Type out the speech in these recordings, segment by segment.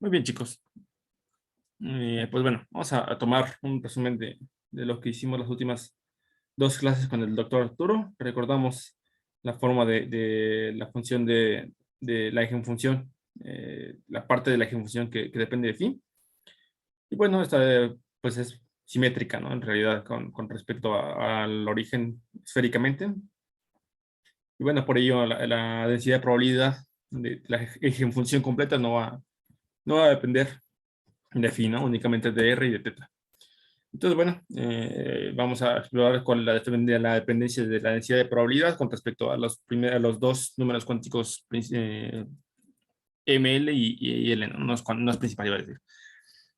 Muy bien, chicos. Pues bueno, vamos a tomar un resumen de lo que hicimos las últimas dos clases con el doctor Arturo. Recordamos la forma de la función de la ejecución, la parte de la ejecución que depende de phi. Y bueno, esta pues es simétrica, ¿no? En realidad, con respecto al origen esféricamente. Y bueno, por ello la densidad de probabilidad de la ejecución completa no va a depender de phi, ¿no? Únicamente de R y de teta. Entonces, bueno, vamos a explorar cuál es la dependencia de la densidad de probabilidad con respecto a a los dos números cuánticos ML y L, ¿no? No es principal, iba a decir.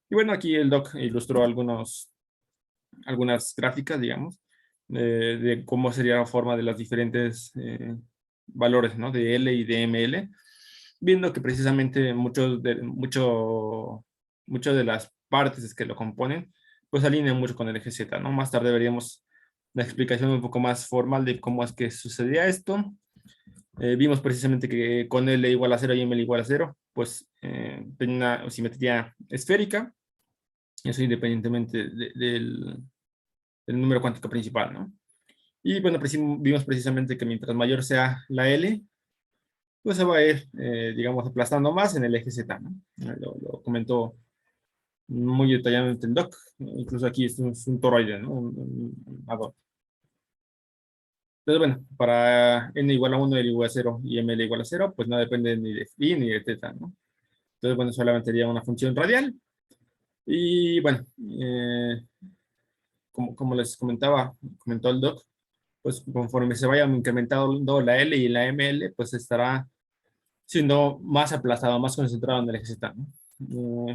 Y bueno, aquí el doc ilustró algunas gráficas, digamos, de cómo sería la forma de los diferentes valores, ¿no? De L y de ML, viendo que precisamente mucho de las partes que lo componen, pues alinean mucho con el eje Z, ¿no? Más tarde veríamos la explicación un poco más formal de cómo es que sucedía esto. Vimos precisamente que con L igual a cero y ML igual a cero, pues tenía una simetría esférica, eso independientemente del número cuántico principal, ¿no? Y bueno, vimos precisamente que mientras mayor sea la L, pues se va a ir, digamos, aplastando más en el eje Z, ¿no? Lo comentó muy detalladamente el doc. Incluso aquí es un toroide, ¿no? Ador. Entonces, bueno, para n igual a 1, L igual a 0 y ml igual a 0, pues no depende ni de phi ni de teta, ¿no? Entonces, bueno, solamente sería una función radial. Y bueno, como les comentó el doc, pues conforme se vaya incrementando la L y la ML, pues estará siendo más aplastado, más concentrado en el eje Z, ¿no?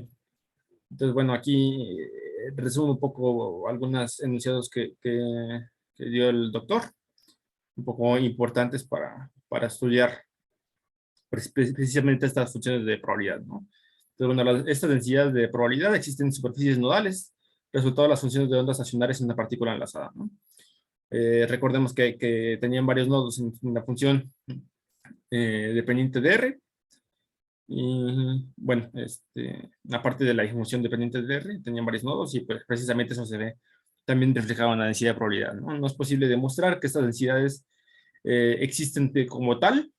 Entonces, bueno, aquí resumo un poco algunos enunciados que dio el doctor, un poco importantes para estudiar precisamente estas funciones de probabilidad, ¿no? Entonces, bueno, estas densidades de probabilidad existen en superficies nodales, resultado de las funciones de ondas estacionarias en una partícula enlazada, ¿no? Recordemos que tenían varios nodos en la función dependiente de R, y bueno, aparte de la función dependiente de R, tenían varios nodos y pues precisamente eso se ve también reflejado en la densidad de probabilidad, ¿no? No es posible demostrar que estas densidades existen como tal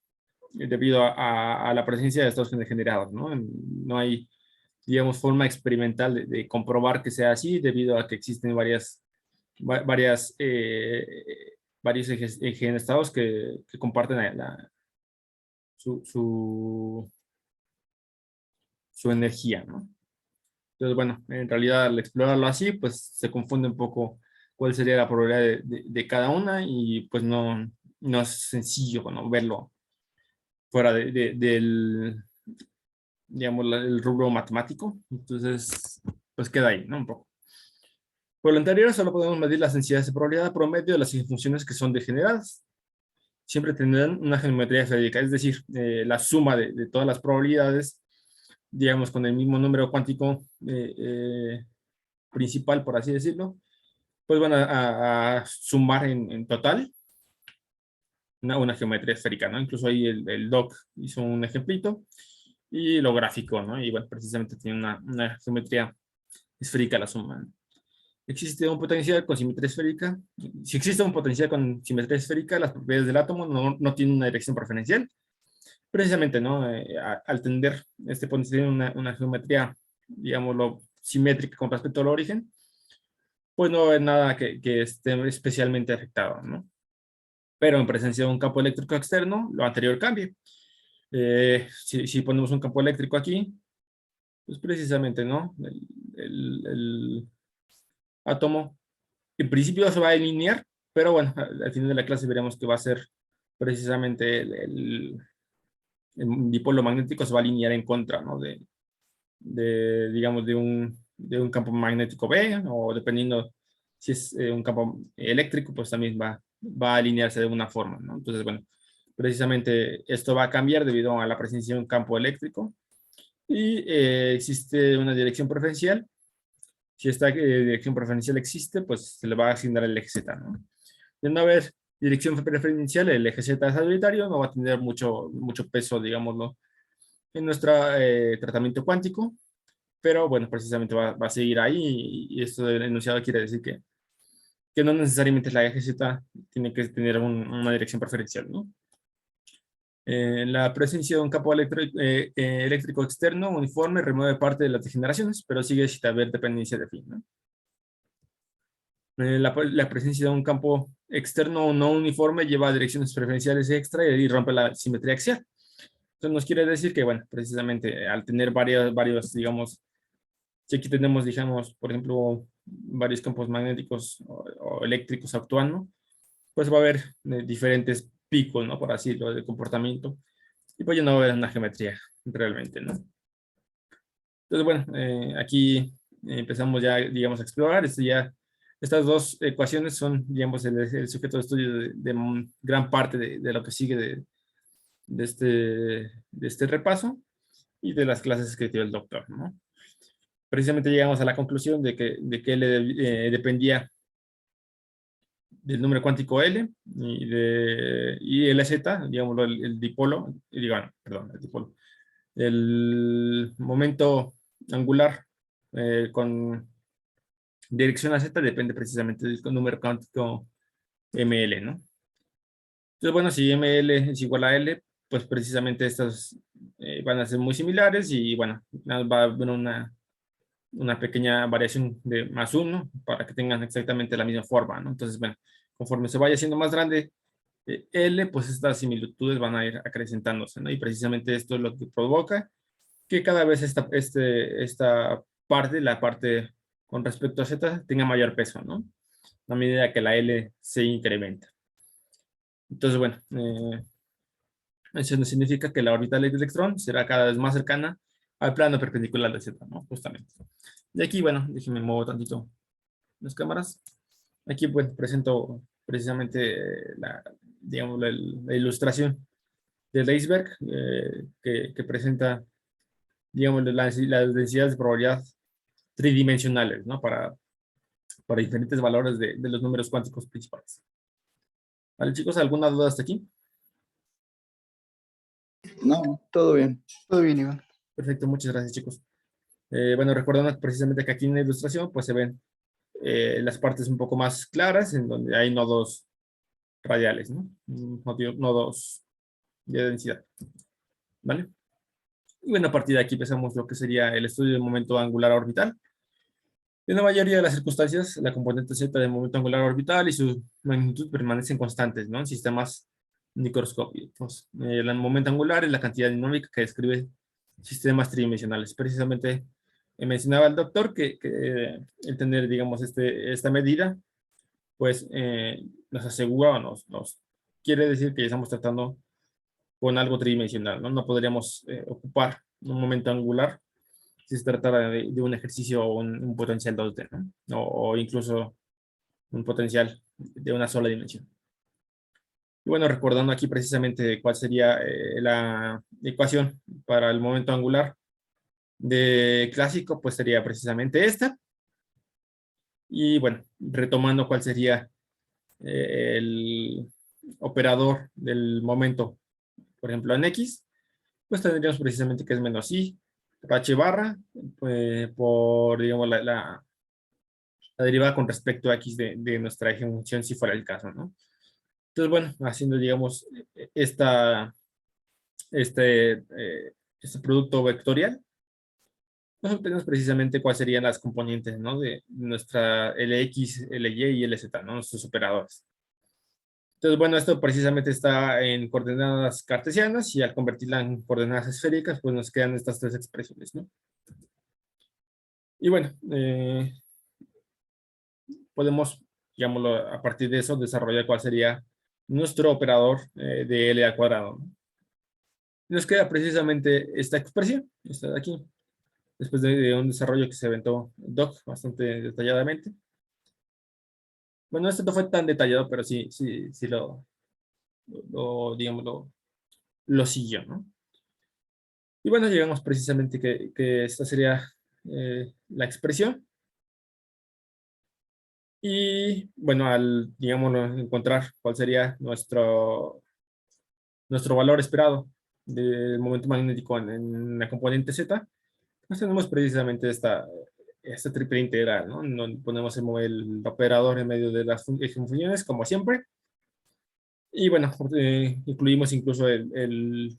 debido a la presencia de estados generados, ¿no? No hay, digamos, forma experimental de comprobar que sea así debido a que existen va- varias, eh, varios estados que comparten su, su, su energía, ¿no? Entonces, bueno, en realidad al explorarlo así, pues se confunde un poco cuál sería la probabilidad de cada una y pues no es sencillo, ¿no? Verlo fuera del, digamos, el rubro matemático. Entonces, pues queda ahí, ¿no? Un poco. Por lo anterior, solo podemos medir las densidades de probabilidad promedio de las funciones que son degeneradas. Siempre tendrán una geometría esférica, es decir, la suma de todas las probabilidades, digamos, con el mismo número cuántico principal, por así decirlo, pues van a sumar en total una geometría esférica, ¿no? Incluso ahí el doc hizo un ejemplito y lo gráfico, ¿no? Y bueno, precisamente tiene una geometría esférica la suma, ¿no? Existe un potencial con simetría esférica. Si existe un potencial con simetría esférica, las propiedades del átomo no tienen una dirección preferencial. Precisamente, ¿no? Al tender este potencial una geometría, digámoslo, simétrica con respecto al origen, pues no hay nada que esté especialmente afectado, ¿no? Pero en presencia de un campo eléctrico externo, lo anterior cambia. Si ponemos un campo eléctrico aquí, pues precisamente, ¿no? El átomo en principio se va a alinear, pero bueno, al final de la clase veremos que va a ser precisamente el dipolo magnético se va a alinear en contra, ¿no? Digamos, de un campo magnético B, o dependiendo si es un campo eléctrico, pues también va a alinearse de una forma, ¿no? Entonces, bueno, precisamente esto va a cambiar debido a la presencia de un campo eléctrico y existe una dirección preferencial. Si esta dirección preferencial existe, pues se le va a asignar el eje Z, ¿no? De no haber dirección preferencial, el eje Z es arbitrario, no va a tener mucho peso, digámoslo, en nuestro tratamiento cuántico, pero bueno, precisamente va a seguir ahí y esto del enunciado quiere decir que no necesariamente la eje Z tiene que tener una dirección preferencial, ¿no? La presencia de un campo eléctrico externo uniforme remueve parte de las degeneraciones, pero sigue sin haber dependencia de fin, ¿no? La presencia de un campo externo no uniforme lleva a direcciones preferenciales extra y rompe la simetría axial. Entonces nos quiere decir que, bueno, precisamente al tener varios, digamos, si aquí tenemos, digamos, por ejemplo, varios campos magnéticos o eléctricos actuando, pues va a haber diferentes picos, ¿no? Por así decirlo, de comportamiento. Y pues ya no va a haber una geometría realmente, ¿no? Entonces, bueno, aquí empezamos ya, digamos, a explorar. Estas dos ecuaciones son, digamos, el sujeto de estudio de gran parte de lo que sigue de este repaso y de las clases que dio el doctor, ¿no? Precisamente llegamos a la conclusión de que L dependía del número cuántico L y LZ, digamos, el dipolo, perdón, el dipolo, el momento angular con dirección a Z depende precisamente del número cuántico ML, ¿no? Entonces, bueno, si ML es igual a L, pues precisamente estas van a ser muy similares y bueno, va a haber una pequeña variación de más uno para que tengan exactamente la misma forma, ¿no? Entonces, bueno, conforme se vaya haciendo más grande L, pues estas similitudes van a ir acrecentándose, ¿no? Y precisamente esto es lo que provoca que cada vez esta parte, la parte con respecto a Z, tenga mayor peso, ¿no? A medida que la L se incrementa. Entonces, bueno, eso no significa que la orbital del electrón será cada vez más cercana al plano perpendicular de Z, ¿no? Justamente. Y aquí, bueno, déjenme mover tantito las cámaras. Aquí, pues, presento precisamente digamos, la ilustración del iceberg que presenta, digamos, las densidades de probabilidad tridimensionales, ¿no? Para diferentes valores de los números cuánticos principales. ¿Vale, chicos? ¿Alguna duda hasta aquí? No, todo bien. Todo bien, Iván. Perfecto, muchas gracias, chicos. Bueno, recordando precisamente que aquí en la ilustración, pues se ven las partes un poco más claras, en donde hay nodos radiales, ¿no? Nodos de densidad, ¿vale? Y bueno, a partir de aquí empezamos lo que sería el estudio del momento angular orbital. En la mayoría de las circunstancias, la componente Z del momento angular orbital y su magnitud permanecen constantes, ¿no? En sistemas microscópicos. El momento angular es la cantidad dinámica que describe sistemas tridimensionales. Precisamente mencionaba el doctor que el tener, digamos, esta medida, pues nos asegura o nos quiere decir que estamos tratando con algo tridimensional, ¿no? No podríamos ocupar un momento angular si se tratara de un ejercicio o un potencial 2D, ¿no? O incluso un potencial de una sola dimensión. Y bueno, recordando aquí precisamente cuál sería la ecuación para el momento angular de clásico, pues sería precisamente esta. Y bueno, retomando cuál sería el operador del momento, por ejemplo, en X, pues tendríamos precisamente que es menos I por H barra, por, digamos, la derivada con respecto a X de nuestra ejecución, si fuera el caso, ¿no? Entonces, bueno, haciendo, digamos, este, este producto vectorial, pues obtenemos precisamente cuáles serían las componentes, ¿no? De nuestra LX, LY y LZ, ¿no? Nuestros operadores. Entonces, bueno, esto precisamente está en coordenadas cartesianas y al convertirla en coordenadas esféricas, pues nos quedan estas tres expresiones, ¿no? Y bueno, podemos, digámoslo, a partir de eso, desarrollar cuál sería nuestro operador de L al cuadrado, ¿no? Nos queda precisamente esta expresión, esta de aquí, después de un desarrollo que se aventó Doc bastante detalladamente. Bueno, esto no fue tan detallado, pero sí digamos, lo siguió, ¿no? Y bueno, llegamos precisamente que esta sería la expresión. Y bueno, al, digamos, encontrar cuál sería nuestro valor esperado del momento magnético en la componente Z, pues tenemos precisamente esta triple integral, ¿no? Donde ponemos el operador en medio de las funciones, como siempre. Y bueno, incluimos incluso el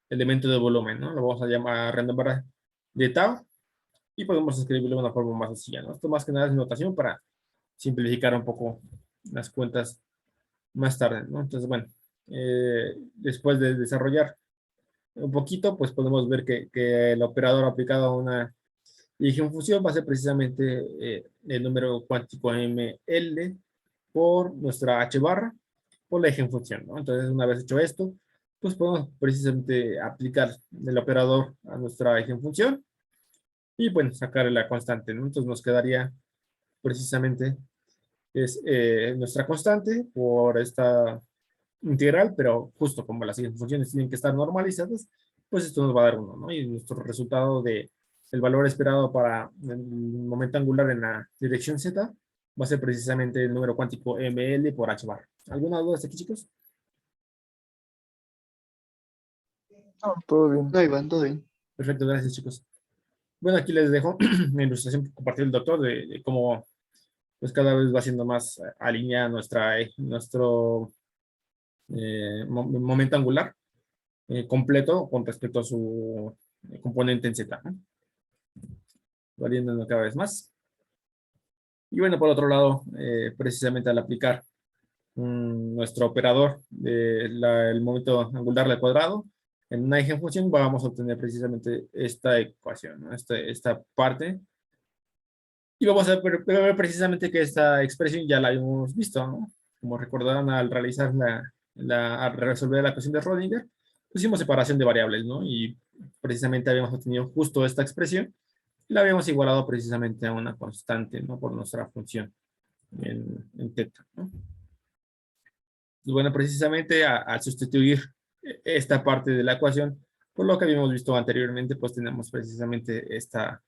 elemento de volumen, ¿no? Lo vamos a llamar random barra de tau y podemos escribirlo de una forma más sencilla, ¿no? Esto más que nada es notación para simplificar un poco las cuentas más tarde, ¿no? Entonces, bueno, después de desarrollar un poquito, pues podemos ver que el operador aplicado a una función va a ser precisamente el número cuántico ML por nuestra H barra por la función, ¿no? Entonces, una vez hecho esto, pues podemos precisamente aplicar el operador a nuestra función y, bueno, sacar la constante, ¿no? Entonces nos quedaría precisamente es nuestra constante por esta integral, pero justo como las funciones tienen que estar normalizadas, pues esto nos va a dar 1, ¿no? Y nuestro resultado de el valor esperado para el momento angular en la dirección Z va a ser precisamente el número cuántico ml por h bar. ¿Alguna duda hasta aquí, chicos? No, todo bien. No, Iván, todo bien. Perfecto, gracias, chicos. Bueno, aquí les dejo la ilustración que compartió el doctor de cómo pues cada vez va siendo más alineada nuestro momento angular completo con respecto a su componente en Z, ¿no? Variando cada vez más. Y bueno, por otro lado, precisamente al aplicar nuestro operador el momento angular al cuadrado en una función, vamos a obtener precisamente esta ecuación, ¿no? Esta parte. Y vamos a ver precisamente que esta expresión ya la habíamos visto, ¿no? Como recordarán al realizar al resolver la ecuación de Schrödinger, pusimos separación de variables, ¿no? Y precisamente habíamos obtenido justo esta expresión y la habíamos igualado precisamente a una constante, ¿no? Por nuestra función en teta, ¿no? Y bueno, precisamente al sustituir esta parte de la ecuación, por lo que habíamos visto anteriormente, pues tenemos precisamente esta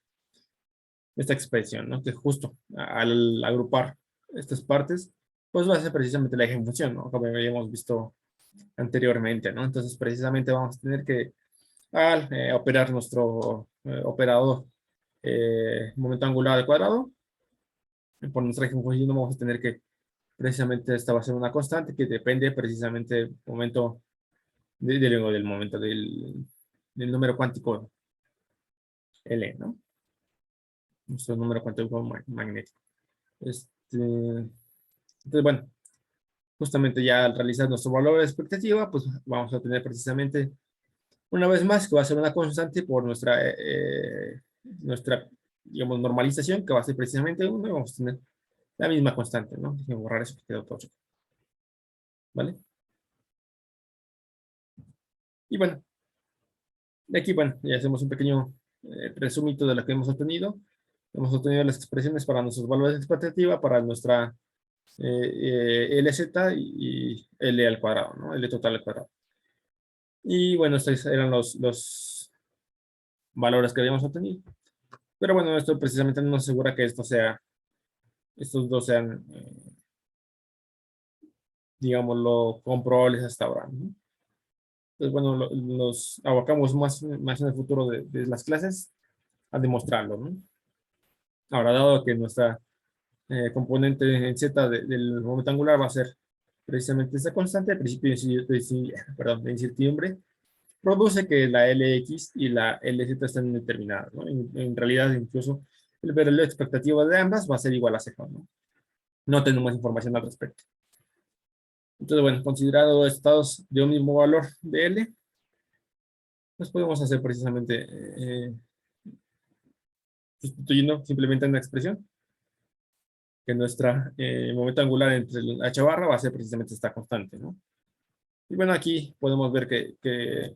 expresión, ¿no? Que justo al agrupar estas partes, pues va a ser precisamente la función, ¿no? Como habíamos visto anteriormente, ¿no? Entonces, precisamente vamos a tener que, al operar nuestro operador momento angular al cuadrado, por nuestra función vamos a tener que, precisamente esta va a ser una constante que depende precisamente del momento, del momento del número cuántico L, ¿no? Nuestro número cuántico magnético. Entonces, bueno, justamente ya al realizar nuestro valor de expectativa, pues vamos a tener precisamente una vez más que va a ser una constante por nuestra digamos, normalización, que va a ser precisamente 1, y vamos a tener la misma constante, ¿no? Déjenme borrar eso que quedó todo chico. ¿Vale? Y bueno, de aquí, bueno, ya hacemos un pequeño resumito de lo que hemos obtenido. Hemos obtenido las expresiones para nuestros valores de expectativa, para nuestra LZ y L al cuadrado, ¿no? L total al cuadrado. Y bueno, estos eran los valores que habíamos obtenido. Pero bueno, esto precisamente no nos asegura que estos dos sean, digámoslo, comprobables hasta ahora, ¿no? Entonces, bueno, nos abocamos más en el futuro de las clases a demostrarlo, ¿no? Ahora, dado que nuestra componente en Z del momento angular va a ser precisamente esta constante, el principio de incertidumbre, produce que la LX y la LZ estén determinadas, ¿no? En realidad, incluso el valor expectativa de ambas va a ser igual a 0, ¿no? No tenemos información al respecto. Entonces, bueno, considerado estados de un mismo valor de L, pues podemos hacer precisamente sustituyendo simplemente una expresión que nuestra momento angular entre el h barra va a ser precisamente esta constante, ¿no? Y bueno, aquí podemos ver que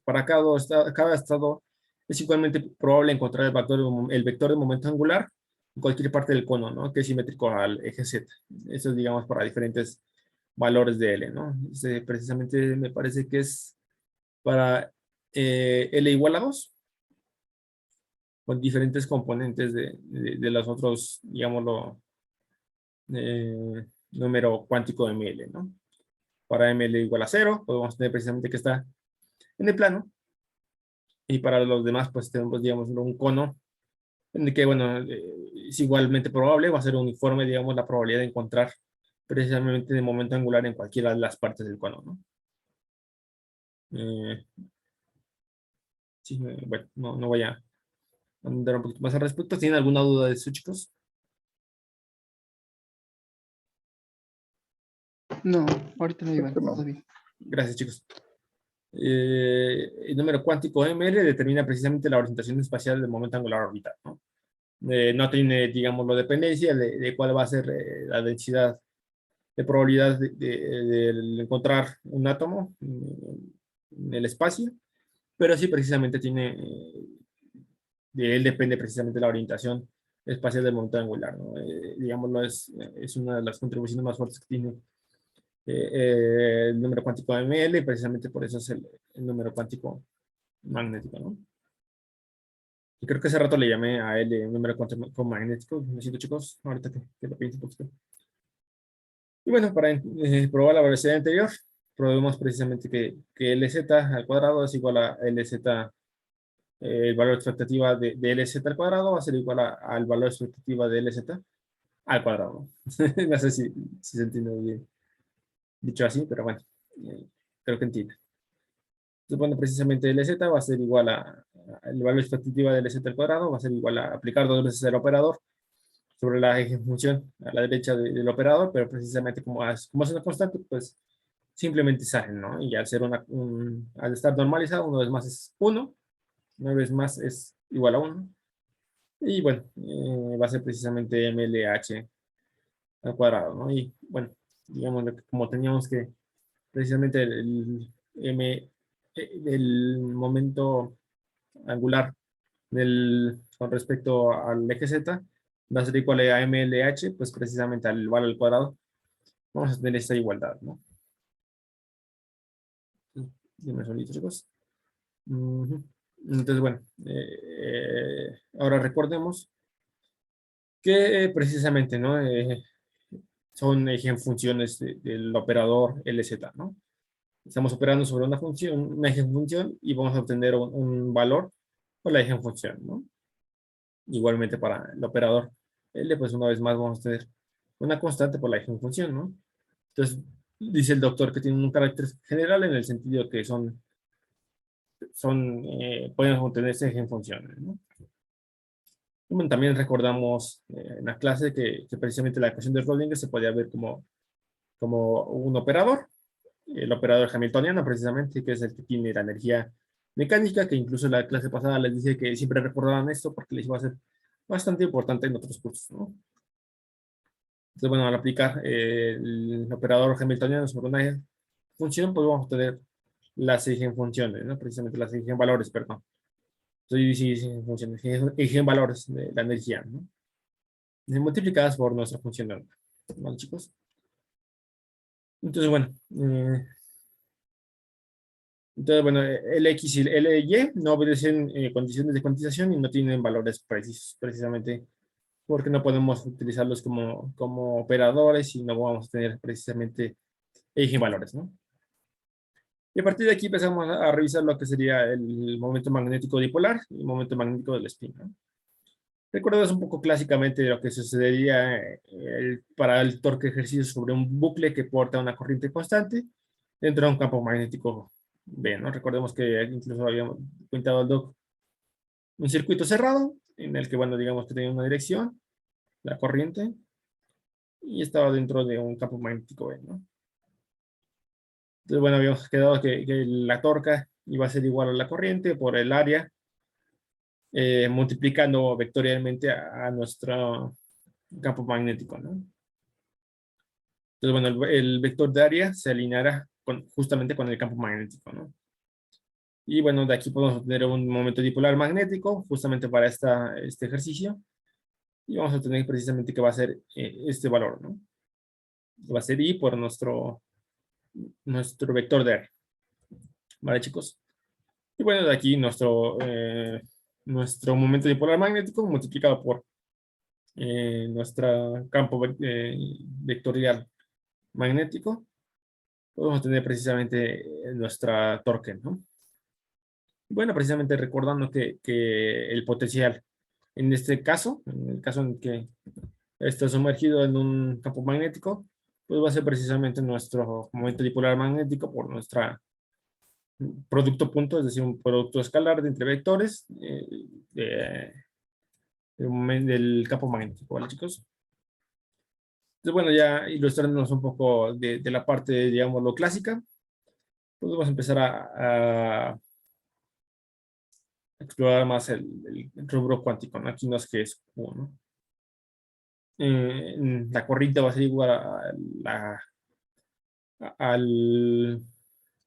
para cada estado es igualmente probable encontrar el vector de momento angular en cualquier parte del cono, ¿no? Que es simétrico al eje Z. Eso es, digamos, para diferentes valores de L, ¿no? Precisamente me parece que es para L igual a 2, con diferentes componentes de los otros, digámoslo, número cuántico de ML, ¿no? Para ML igual a 0, podemos tener precisamente que está en el plano. Y para los demás, pues tenemos, digamos, un cono en el que, bueno, es igualmente probable, va a ser uniforme, digamos, la probabilidad de encontrar precisamente el momento angular en cualquiera de las partes del cono, ¿no? Eh, sí, bueno, no voy a andar un poquito más al respecto. ¿Tienen alguna duda de eso, chicos? No, ahorita no, Iván, No. todo bien. Gracias, chicos. El número cuántico ML determina precisamente la orientación espacial del momento angular orbital, ¿no? No tiene, digamos, la dependencia de cuál va a ser la densidad de probabilidad de encontrar un átomo en el espacio, pero sí precisamente tiene, de él depende precisamente la orientación espacial del momento angular, ¿no? Digámoslo, es una de las contribuciones más fuertes que tiene el número cuántico ML, y precisamente por eso es el número cuántico magnético, ¿no? Y creo que hace rato le llamé a él el número cuántico magnético. Me siento, chicos, ahorita que lo pienso un poquito. Y bueno, para probar la velocidad anterior, probemos precisamente que LZ al cuadrado es igual a LZ, el valor de expectativa de LZ al cuadrado va a ser igual al valor de expectativa de LZ al cuadrado. No sé si se entiende bien dicho así, pero bueno, creo que entiende. Entonces, bueno, precisamente LZ va a ser igual el valor de expectativa de LZ al cuadrado, va a ser igual a aplicar dos veces el operador sobre la función a la derecha del operador, pero precisamente como es una constante, pues simplemente salen, ¿no? Y al ser al estar normalizado, una vez más es 1, una vez más es igual a 1. Y bueno, va a ser precisamente MLH al cuadrado, ¿no? Y bueno, digamos, como teníamos que precisamente el momento angular con respecto al eje Z va a ser igual a MLH, pues precisamente al valor al cuadrado vamos a tener esta igualdad, ¿no? Dime solito, chicos. Entonces, bueno, ahora recordemos que precisamente, ¿no? Son funciones del operador LZ, ¿no? Estamos operando sobre una función, una función, y vamos a obtener un valor por la función, ¿no? Igualmente para el operador L, pues una vez más vamos a tener una constante por la función, ¿no? Entonces, dice el doctor que tiene un carácter general en el sentido que pueden obtenerse funciones, ¿no? Y bueno, también recordamos en la clase que precisamente la ecuación de Schrödinger se podía ver como un operador, el operador hamiltoniano precisamente, que es el que tiene la energía mecánica, que incluso en la clase pasada les dije que siempre recordaban esto porque les iba a ser bastante importante en otros cursos, ¿no? Entonces, bueno, al aplicar el operador hamiltoniano sobre una función, pues vamos a tener las eigenfunciones, ¿no? Precisamente las eigenvalores, perdón. Entonces, sí, eigenfunciones, eigenvalores de la energía, ¿no? Multiplicadas por nuestra función de onda. ¿Vale, chicos? Entonces, bueno, el X y el Y no obedecen condiciones de cuantización y no tienen valores precisos, precisamente porque no podemos utilizarlos como operadores y no vamos a tener precisamente eigenvalores, ¿no? Y a partir de aquí empezamos a revisar lo que sería el momento magnético dipolar y el momento magnético del spin, ¿no? Recuerdas un poco clásicamente lo que sucedería para el torque ejercicio sobre un bucle que porta una corriente constante dentro de un campo magnético B, ¿no? Recordemos que incluso habíamos pintado al doc un circuito cerrado en el que, bueno, digamos que tenía una dirección, la corriente, y estaba dentro de un campo magnético B, ¿no? Entonces, bueno, habíamos quedado que la torca iba a ser igual a la corriente por el área, multiplicando vectorialmente a nuestro campo magnético, ¿no? Entonces, bueno, el vector de área se alineará justamente con el campo magnético, ¿no? Y bueno, de aquí podemos obtener un momento dipolar magnético, justamente para este ejercicio. Y vamos a tener precisamente que va a ser este valor, ¿no? Va a ser I por nuestro vector de área. ¿Vale, chicos? Y bueno, de aquí nuestro momento dipolar magnético multiplicado por nuestro campo vectorial magnético, podemos tener precisamente nuestra torque, ¿no? Bueno, precisamente recordando que el potencial, en este caso, en el caso en que está sumergido en un campo magnético, pues va a ser precisamente nuestro momento dipolar magnético por nuestra producto punto, es decir, un producto escalar de entre vectores del campo magnético, ¿vale, chicos? Entonces, bueno, ya ilustrándonos un poco de la parte, digamos, lo clásica, pues vamos a empezar a explorar más el rubro cuántico, ¿no? Aquí no es que es Q, ¿no? La corriente va a ser igual a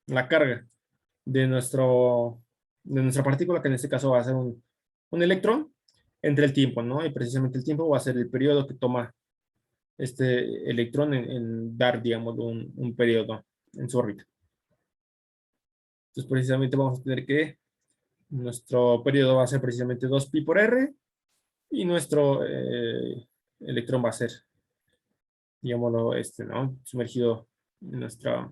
la carga de nuestra partícula, que en este caso va a ser un electrón, entre el tiempo, ¿no? Y precisamente el tiempo va a ser el periodo que toma este electrón en dar, digamos, un periodo en su órbita. Entonces, precisamente vamos a tener que nuestro periodo va a ser precisamente 2pi por r, y nuestro electrón va a ser, digámoslo, ¿no? Sumergido en nuestra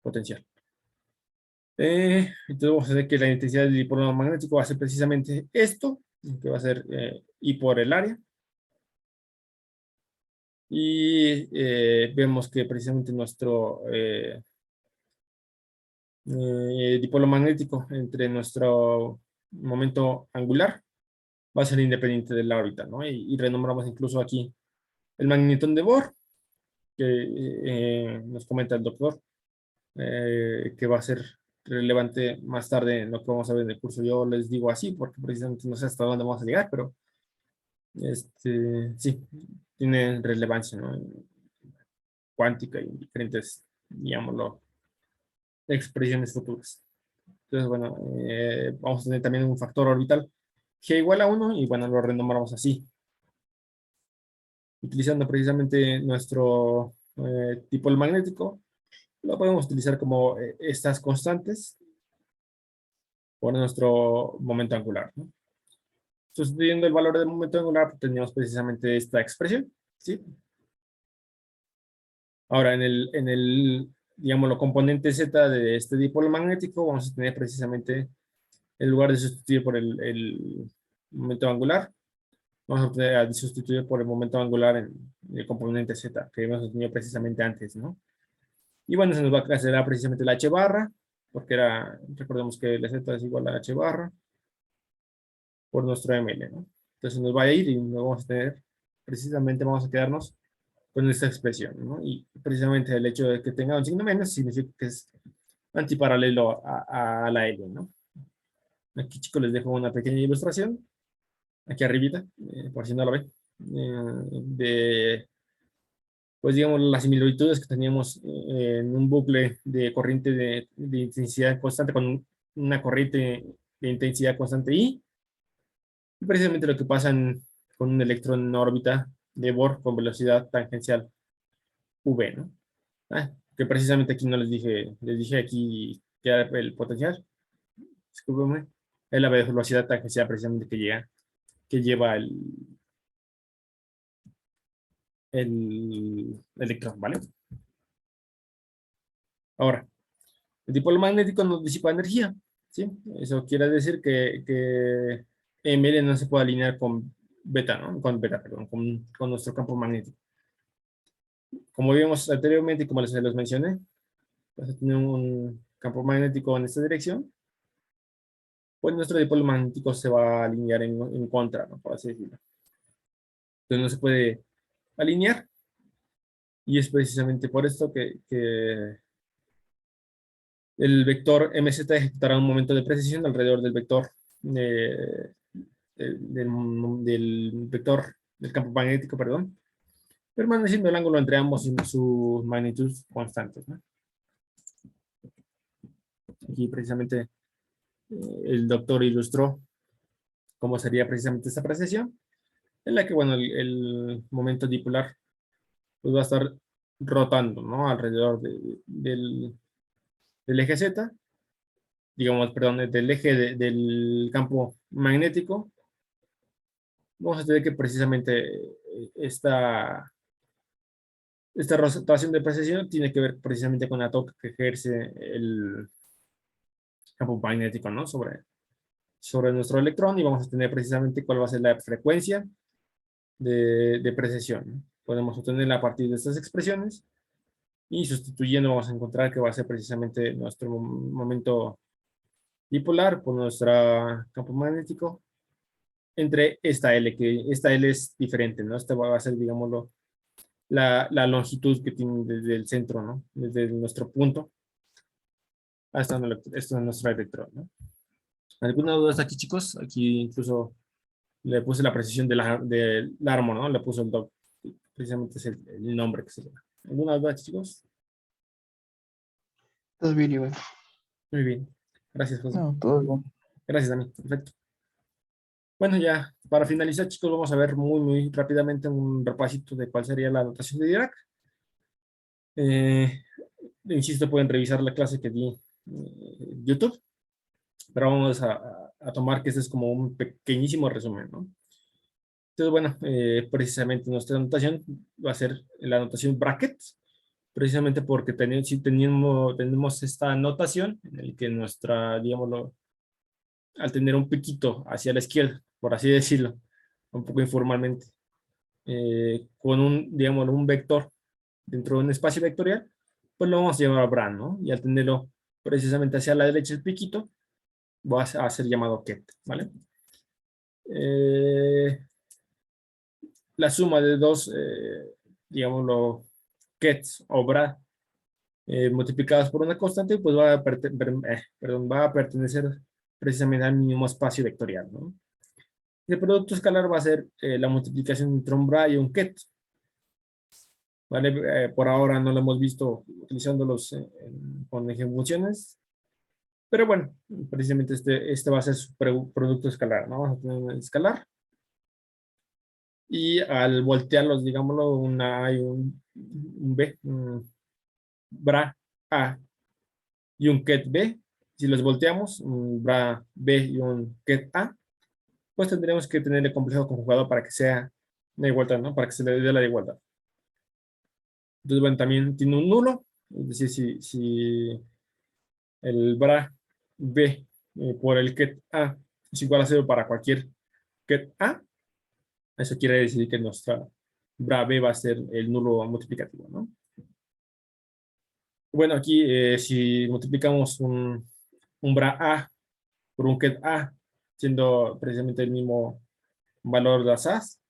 potencial. Entonces vamos a ver que la intensidad del dipolo magnético va a ser precisamente esto, que va a ser I por el área. Y vemos que precisamente nuestro dipolo magnético entre nuestro momento angular va a ser independiente de la órbita, ¿no? Y renombramos incluso aquí el magnetón de Bohr, que nos comenta el doctor, que va a ser relevante más tarde en lo que vamos a ver en el curso. Yo les digo así porque precisamente no sé hasta dónde vamos a llegar, pero sí, tiene relevancia, ¿no? Cuántica y diferentes, digámoslo, expresiones futuras. Entonces, bueno, vamos a tener también un factor orbital G igual a 1 y bueno, lo renombramos así. Utilizando precisamente nuestro dipolo magnético, lo podemos utilizar como estas constantes por nuestro momento angular, ¿no? Sustituyendo el valor del momento angular, tenemos precisamente esta expresión, ¿sí? Ahora, digamos, lo componente Z de este dipolo magnético, vamos a tener precisamente, en lugar de sustituir por el momento angular, vamos a sustituir por el momento angular en el componente Z, que hemos tenido precisamente antes, ¿no? Y bueno, se nos va a hacer precisamente la H barra, porque recordemos que la Z es igual a H barra por nuestro ML, ¿no? Entonces nos va a ir y nos vamos a tener, precisamente vamos a quedarnos con esta expresión, ¿no? Y precisamente el hecho de que tenga un signo menos significa que es antiparalelo a la L, ¿no? Aquí, chicos, les dejo una pequeña ilustración, aquí arribita, por si no lo ven, pues digamos, las similitudes que teníamos en un bucle de corriente de intensidad constante con una corriente de intensidad constante I, y precisamente lo que pasa con un electrón en órbita de Bohr con velocidad tangencial V, ¿no? Que precisamente aquí no les dije aquí que era el potencial, discúlpeme, es la velocidad tangencial precisamente que lleva el electrón, ¿vale? Ahora, el dipolo magnético no disipa energía, ¿sí? Eso quiere decir que ML no se puede alinear con beta, ¿no? Con beta, perdón, con nuestro campo magnético. Como vimos anteriormente y como les mencioné, vas a tener un campo magnético en esta dirección, pues nuestro dipolo magnético se va a alinear en contra, ¿no? Por así decirlo. Entonces no se puede alinear y es precisamente por esto que el vector MZ ejecutará un momento de precisión alrededor del vector del vector del campo magnético, perdón, permaneciendo el ángulo entre ambos y su magnitud constantes, ¿no? Aquí precisamente el doctor ilustró cómo sería precisamente esta precesión, en la que, bueno, el momento dipolar pues, va a estar rotando, ¿no? Alrededor del eje Z, digamos, perdón, del eje del campo magnético. Vamos a tener que precisamente esta rotación de precesión tiene que ver precisamente con la toque que ejerce campo magnético, ¿no? Sobre nuestro electrón, y vamos a tener precisamente cuál va a ser la frecuencia de precesión, ¿no? Podemos obtenerla a partir de estas expresiones, y sustituyendo vamos a encontrar que va a ser precisamente nuestro momento dipolar por nuestro campo magnético entre esta L, que esta L es diferente, ¿no? Esta va a ser, digámoslo, la longitud que tiene desde el centro, ¿no? Desde nuestro punto hasta nuestro electrón, ¿no? ¿Alguna duda hasta aquí, chicos? Aquí incluso le puse la precisión del Larmo, ¿no? Le puso el doc. Precisamente es el nombre que se llama. ¿Alguna duda, chicos? Todo bien, igual. Muy bien. Gracias, José. No, todo bien. Gracias, Dani. Perfecto. Bueno, ya para finalizar, chicos, vamos a ver muy rápidamente un repasito de cuál sería la notación de Dirac. Insisto, pueden revisar la clase que di en YouTube, pero vamos a tomar que este es como un pequeñísimo resumen, ¿no? Entonces, bueno, precisamente nuestra notación va a ser la notación bracket, precisamente porque si tenemos esta notación en el que nuestra, digámoslo, al tener un piquito hacia la izquierda, por así decirlo, un poco informalmente, con digámoslo, un vector dentro de un espacio vectorial, pues lo vamos a llamar Bra, ¿no? Y al tenerlo precisamente hacia la derecha el piquito, va a ser llamado ket, ¿vale? La suma de dos, digámoslo, kets o Bra multiplicadas por una constante, pues va a pertenecer precisamente al mismo espacio vectorial, ¿no? El producto escalar va a ser la multiplicación entre un Bra y un ket, ¿vale? Por ahora no lo hemos visto utilizándolos con funciones, pero bueno, precisamente este va a ser su producto escalar, ¿no? Vamos a tener un escalar, y al voltearlos, digámoslo, hay un B, un Bra A y un ket B. Si los volteamos, un Bra B y un ket A, pues tendríamos que tener el complejo conjugado para que sea una igualdad, ¿no? Para que se le dé la igualdad. Entonces, bueno, también tiene un nulo, es decir, si el Bra B por el ket A es igual a 0 para cualquier ket A, eso quiere decir que nuestra Bra B va a ser el nulo multiplicativo, ¿no? Bueno, aquí si multiplicamos un Bra A por un ket A, siendo precisamente el mismo valor de asaz,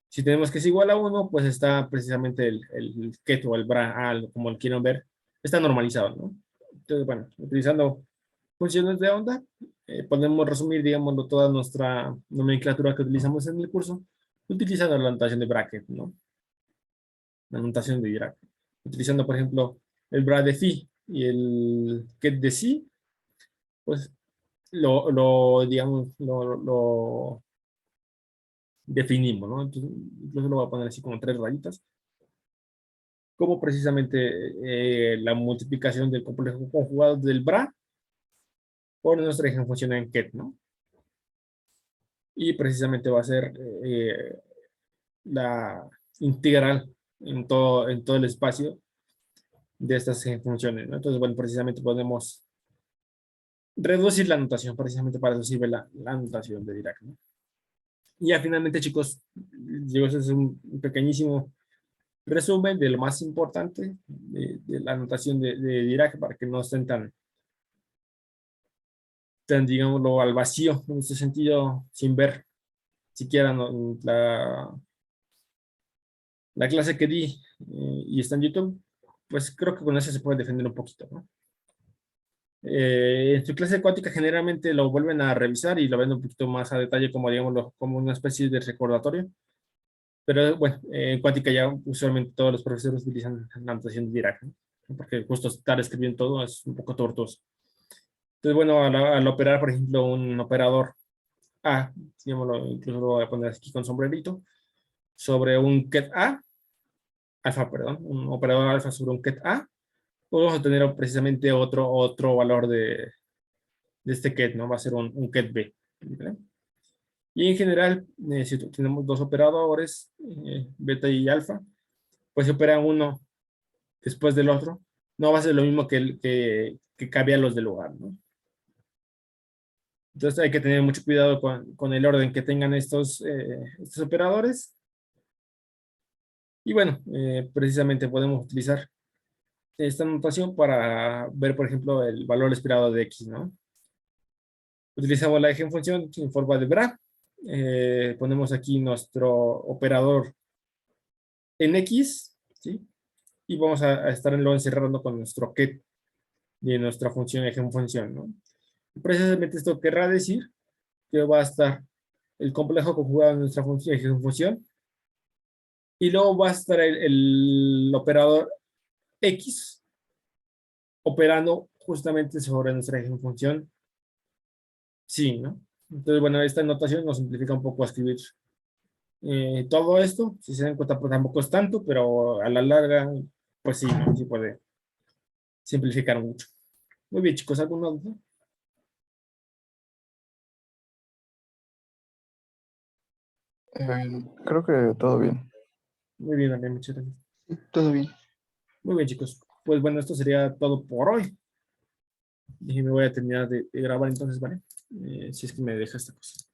si tenemos que es igual a 1, pues está precisamente el ket o el Bra A, como lo quieran ver, está normalizado, ¿no? Entonces, bueno, utilizando funciones de onda, podemos resumir, digámoslo, toda nuestra nomenclatura que utilizamos en el curso, utilizando la notación de bracket, ¿no? La notación de Dirac. Utilizando, por ejemplo, el bra de phi y el ket de psi, pues digamos, lo definimos, ¿no? Entonces, incluso lo voy a poner así como 3 rayitas, como precisamente la multiplicación del complejo conjugado del bra por nuestra función en ket, ¿no? Y precisamente va a ser la integral en todo el espacio de estas funciones, ¿no? Entonces, bueno, precisamente podemos reducir la notación, precisamente para eso sirve la notación de Dirac, ¿no? Y ya finalmente, chicos, digo, ese es un pequeñísimo resumen de lo más importante de la notación de Dirac, para que no estén tan, digámoslo, al vacío, en este sentido, sin ver siquiera la clase que di y está en YouTube, pues creo que con eso se puede defender un poquito, ¿no? En su clase de cuántica generalmente lo vuelven a revisar y lo ven un poquito más a detalle, como digámoslo, como una especie de recordatorio. Pero bueno, en cuántica ya usualmente todos los profesores utilizan la notación de Dirac, ¿no? Porque justo estar escribiendo todo es un poco tortuoso. Entonces, bueno, al operar, por ejemplo, un operador A, digámoslo, incluso lo voy a poner aquí con sombrerito, sobre un ket A, alfa, perdón, un operador alfa sobre un ket A, pues vamos a tener precisamente otro valor de este ket, ¿no? Va a ser un ket B, ¿vale? Y en general, si tenemos dos operadores, beta y alfa, pues se opera uno después del otro. No va a ser lo mismo que cambia los del lugar, ¿no? Entonces hay que tener mucho cuidado con el orden que tengan estos operadores. Y bueno, precisamente podemos utilizar esta notación para ver, por ejemplo, el valor esperado de x, ¿no? Utilizamos la función en forma de bra. Ponemos aquí nuestro operador en x, ¿sí? Y vamos a estarlo encerrando con nuestro get de nuestra función función, ¿no? Precisamente esto querrá decir que va a estar el complejo conjugado en nuestra función función y luego va a estar el operador x operando justamente sobre nuestra función sí, ¿no? Entonces, bueno, esta notación nos simplifica un poco escribir todo esto. Si se dan cuenta, pues tampoco es tanto, pero a la larga, pues sí, ¿no? Sí puede simplificar mucho. Muy bien, chicos, ¿alguna duda? Creo que todo bien. Muy bien, Daniel, muchas gracias. Sí, todo bien. Muy bien, chicos. Pues bueno, esto sería todo por hoy. Y me voy a terminar de grabar entonces, ¿vale? Si es que me deja esta cosa.